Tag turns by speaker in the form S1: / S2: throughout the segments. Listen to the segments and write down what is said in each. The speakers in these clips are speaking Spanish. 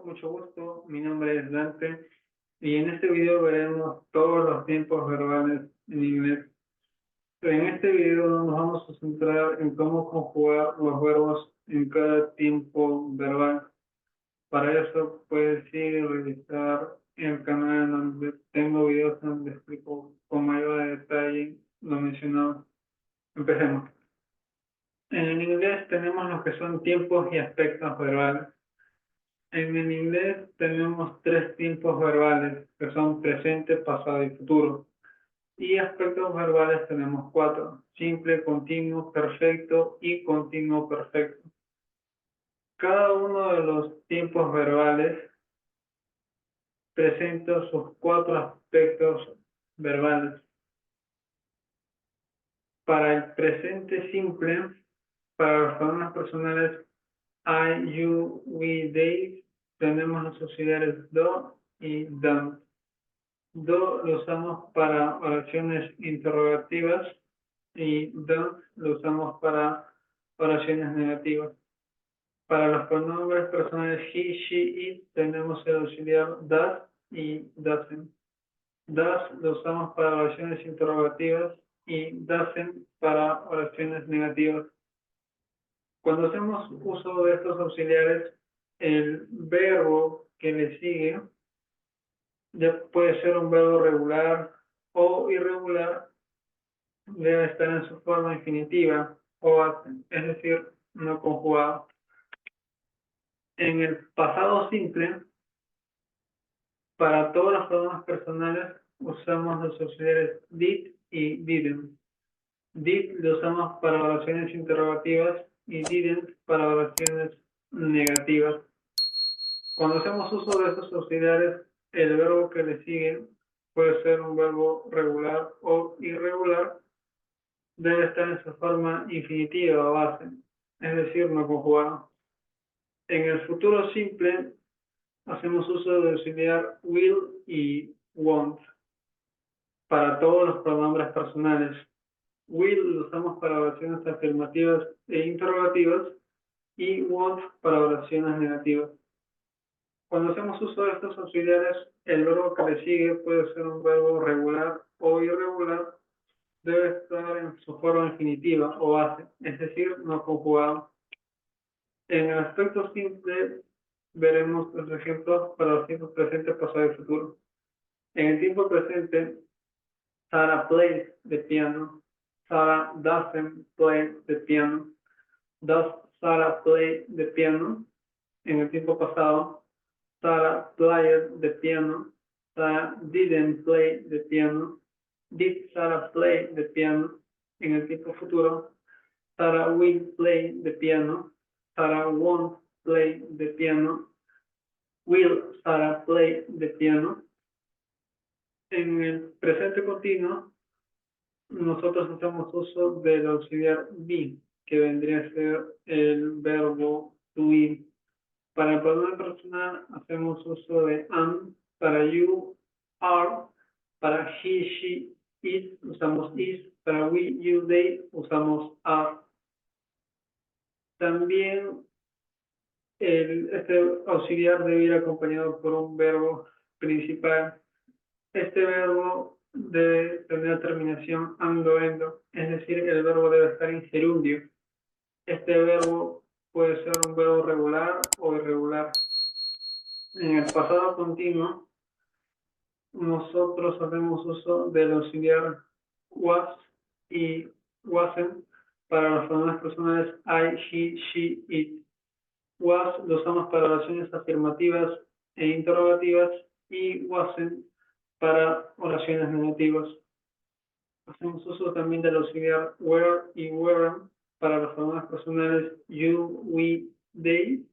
S1: mucho gusto. Mi nombre es Dante y en este video veremos todos los tiempos verbales en inglés. En este video nos vamos a centrar en cómo conjugar los verbos en cada tiempo verbal. Para eso puedes ir y revisar el canal donde tengo videos donde explico con mayor detalle lo mencionado. Empecemos. En el inglés tenemos lo que son tiempos y aspectos verbales. En el inglés tenemos tres tiempos verbales, que son presente, pasado y futuro. Y aspectos verbales tenemos cuatro: simple, continuo, perfecto y continuo perfecto. Cada uno de los tiempos verbales presenta sus cuatro aspectos verbales. Para el presente simple, para las formas personales I, you, we, they, tenemos los auxiliares do y don't. Do lo usamos para oraciones interrogativas y don't lo usamos para oraciones negativas. Para los pronombres personales he, she, it tenemos el auxiliar does y doesn't. Does lo usamos para oraciones interrogativas y doesn't para oraciones negativas. Cuando hacemos uso de estos auxiliares, el verbo que le sigue ya puede ser un verbo regular o irregular, debe estar en su forma infinitiva o es decir, no conjugado. En el pasado simple, para todas las formas personales usamos los auxiliares did y didn't. Did lo usamos para oraciones interrogativas y didn't para oraciones negativas. Cuando hacemos uso de estos auxiliares, el verbo que le sigue puede ser un verbo regular o irregular, debe estar en su forma infinitiva o base, es decir, no conjugado. En el futuro simple, hacemos uso del auxiliar will y won't para todos los pronombres personales. Will lo usamos para oraciones afirmativas e interrogativas y won't para oraciones negativas. Cuando hacemos uso de estos auxiliares, el verbo que le sigue puede ser un verbo regular o irregular, debe estar en su forma infinitiva o base, es decir, no conjugado. En el aspecto simple veremos los ejemplos para los tiempos presente, pasado y futuro. En el tiempo presente, Sarah plays the piano. Sarah doesn't play the piano. Does Sarah play the piano? En el tiempo pasado, Sarah played the piano. Sarah didn't play the piano. Did Sarah play the piano? En el tiempo futuro, Sarah will play the piano. Sarah won't play the piano. Will Sarah play the piano? En el presente continuo, nosotros hacemos uso del auxiliar be, que vendría a ser el verbo to ir. Para el pronombre personal hacemos uso de am, para you, are, para he, she, it, usamos is, para we, you, they, usamos are. También este auxiliar debe ir acompañado por un verbo principal. Este verbo debe tener terminación ando, endo, es decir, el verbo debe estar en gerundio. Este verbo puede ser un verbo regular o irregular. En el pasado continuo, nosotros hacemos uso del auxiliar was y wasn't para los pronombres personales I, he, she, it. Was lo usamos para oraciones afirmativas e interrogativas y wasn't para oraciones negativas. Hacemos uso también del auxiliar were y weren't para los pronombres personales you, we, they.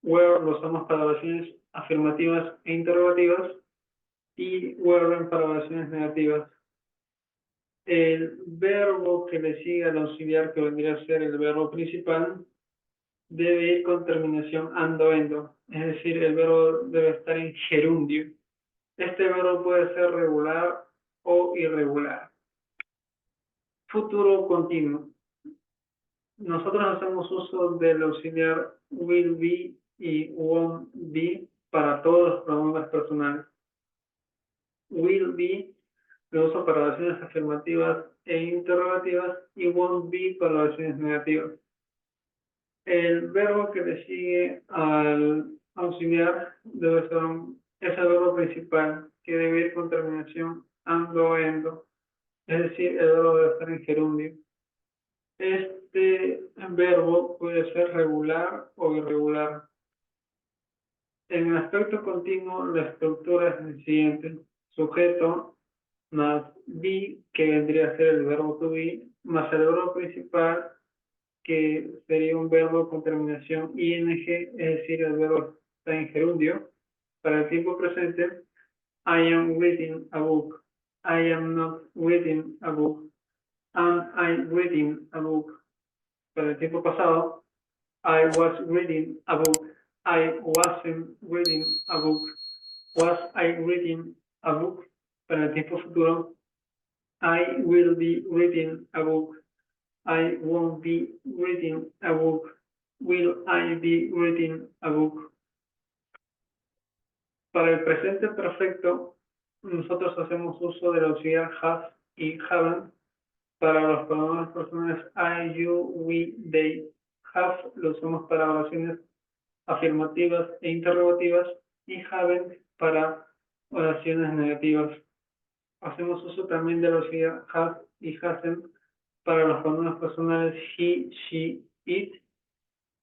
S1: Were lo usamos para oraciones afirmativas e interrogativas y weren't para oraciones negativas. El verbo que le sigue al auxiliar, que vendría a ser el verbo principal, debe ir con terminación ando, endo, es decir, el verbo debe estar en gerundio. Este verbo puede ser regular o irregular. Futuro continuo. Nosotros hacemos uso del auxiliar will be y won't be para todos los pronombres personales. Will be lo uso para oraciones afirmativas e interrogativas y won't be para oraciones negativas. El verbo que le sigue al auxiliar debe ser es el verbo principal, que debe ir con terminación ando o endo, es decir, el verbo debe estar en gerundio. Este verbo puede ser regular o irregular. En el aspecto continuo, la estructura es la siguiente: sujeto más be, que vendría a ser el verbo to be, más el verbo principal, que sería un verbo con terminación ing, es decir, el verbo está en gerundio. Para el tiempo presente, I am reading a book. I am not reading a book. Am I reading a book? Para el tiempo pasado, I was reading a book. I wasn't reading a book. Was I reading a book? Para el tiempo futuro, I will be reading a book. I won't be reading a book. Will I be reading a book? Para el presente perfecto, nosotros hacemos uso del auxiliar have y haven't. Para los pronombres personales I, you, we, they. Have lo usamos para oraciones afirmativas e interrogativas y haven't para oraciones negativas. Hacemos uso también del auxiliar has y hasn't para los pronombres personales he, she, it.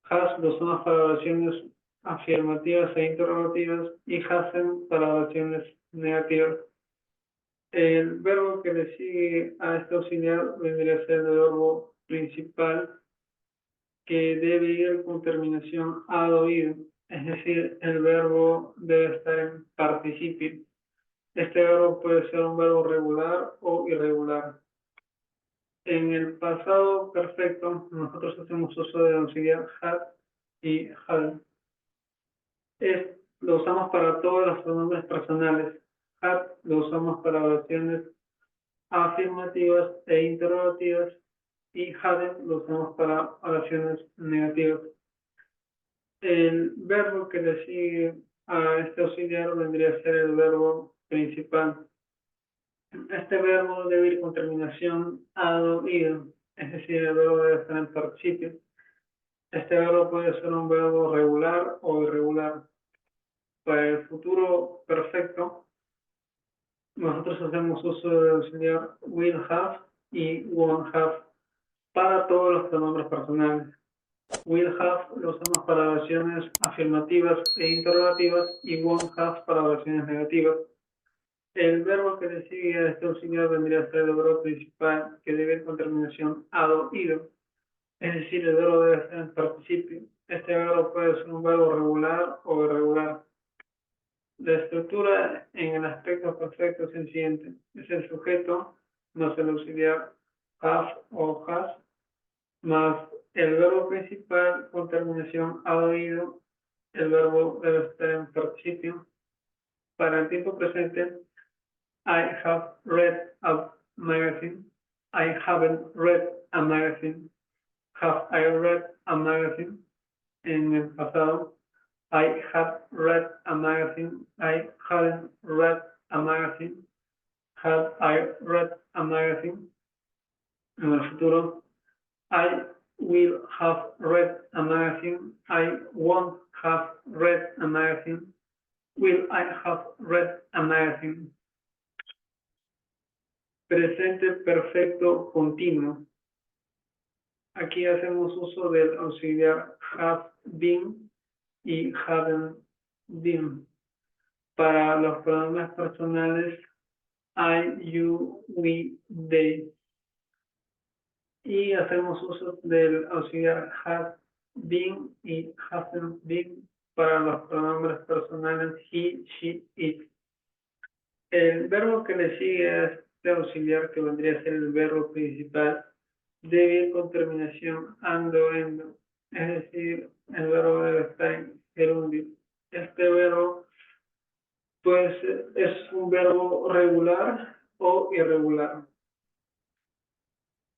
S1: Has lo usamos para oraciones afirmativas e interrogativas y hasn't para oraciones negativas. El verbo que le sigue a este auxiliar vendría a ser el verbo principal, que debe ir con terminación ad o id, es decir, el verbo debe estar en participio. Este verbo puede ser un verbo regular o irregular. En el pasado perfecto, nosotros hacemos uso del auxiliar had y had. Lo usamos para todos los pronombres personales. Had lo usamos para oraciones afirmativas e interrogativas y hadn't lo usamos para oraciones negativas. El verbo que le sigue a este auxiliar vendría a ser el verbo principal. Este verbo debe ir con terminación ado o ido, es decir, el verbo debe estar en participio. Este verbo puede ser un verbo regular o irregular. Para el futuro perfecto, nosotros hacemos uso del auxiliar will have y won't have para todos los pronombres personales. Will have lo usamos para oraciones afirmativas e interrogativas y won't have para oraciones negativas. El verbo que le sigue a este auxiliar vendría a ser el verbo principal, que debe ir con terminación ado, ido, es decir, el verbo debe estar en participio. Este verbo puede ser un verbo regular o irregular. La estructura en el aspecto perfecto es el siguiente: es el sujeto más el auxiliar have o has, más el verbo principal con terminación ado, ido. El verbo debe estar en participio. Para el tiempo presente, I have read a magazine. I haven't read a magazine. Have I read a magazine? En el pasado, I had read a magazine. I hadn't read a magazine. Had I read a magazine? En el futuro, I will have read a magazine. I won't have read a magazine. Will I have read a magazine? Presente perfecto continuo. Aquí hacemos uso del auxiliar have been y haven't been. Para los pronombres personales I, you, we, they. Y hacemos uso del auxiliar have been y hasn't been para los pronombres personales he, she, it. El verbo que le sigue a este auxiliar, que vendría a ser el verbo principal, debe ir con terminación ando, endo, es decir, el verbo debe estar en gerundio. Este verbo, pues, es un verbo regular o irregular.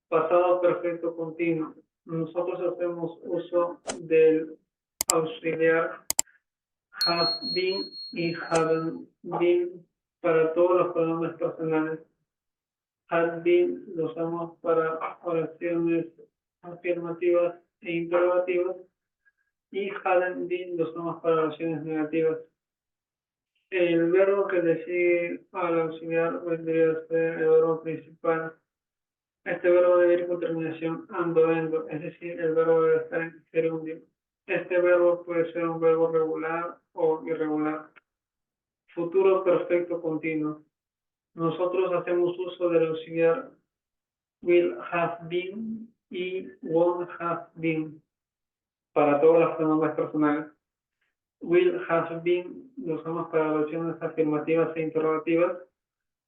S1: Pasado perfecto continuo. Nosotros hacemos uso del auxiliar have been y haven't been para todos los pronombres personales. Had been lo usamos para oraciones afirmativas e interrogativas y hadn't been lo usamos para oraciones negativas. El verbo que le sigue al auxiliar vendría a ser el verbo principal. Este verbo debe ir con terminación ando, es decir, el verbo debe estar en gerundio. Este verbo puede ser un verbo regular o irregular. Futuro perfecto continuo. Nosotros hacemos uso del auxiliar will have been y won't have been para todas las pronombres personales. Will have been lo usamos para oraciones afirmativas e interrogativas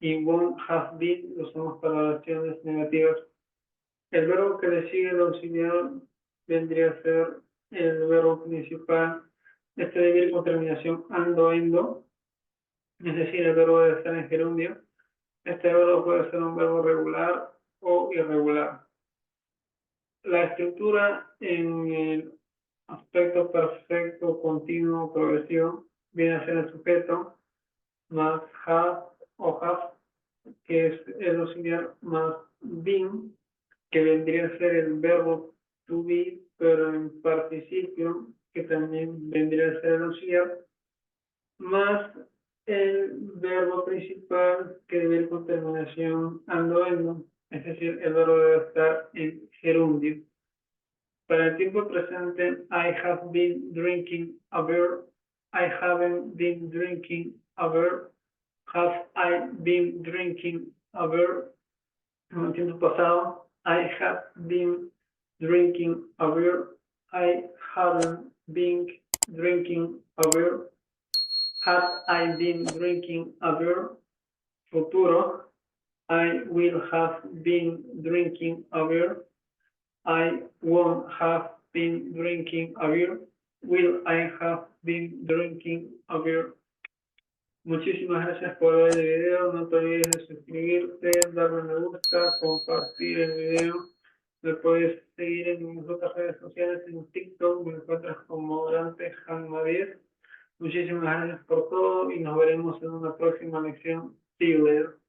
S1: y won't have been lo usamos para oraciones negativas. El verbo que le sigue el auxiliar vendría a ser el verbo principal. Este debe ir con terminación ando, es decir, el verbo debe estar en gerundio. Este verbo puede ser un verbo regular o irregular. La estructura en el aspecto perfecto, continuo, progresivo, viene a ser el sujeto más have o have, que es el auxiliar, más been, que vendría a ser el verbo to be, pero en participio, que también vendría a ser el auxiliar, más el verbo principal que debe ir con terminación ando, es decir, el verbo debe estar en gerundio. Para el tiempo presente, I have been drinking a beer, I haven't been drinking a beer, have I been drinking a beer. En el tiempo pasado, I have been drinking a beer, I haven't been drinking a beer. Have I been drinking a beer? Futuro. I will have been drinking a beer. I won't have been drinking a beer. Will I have been drinking a beer? Muchísimas gracias por ver el video. No te olvides de suscribirte, darle me gusta, compartir el video. Me puedes seguir en mis otras redes sociales, en TikTok, me encuentras como Dante Hanma 10. Muchísimas gracias por todo y nos veremos en una próxima lección. See you later.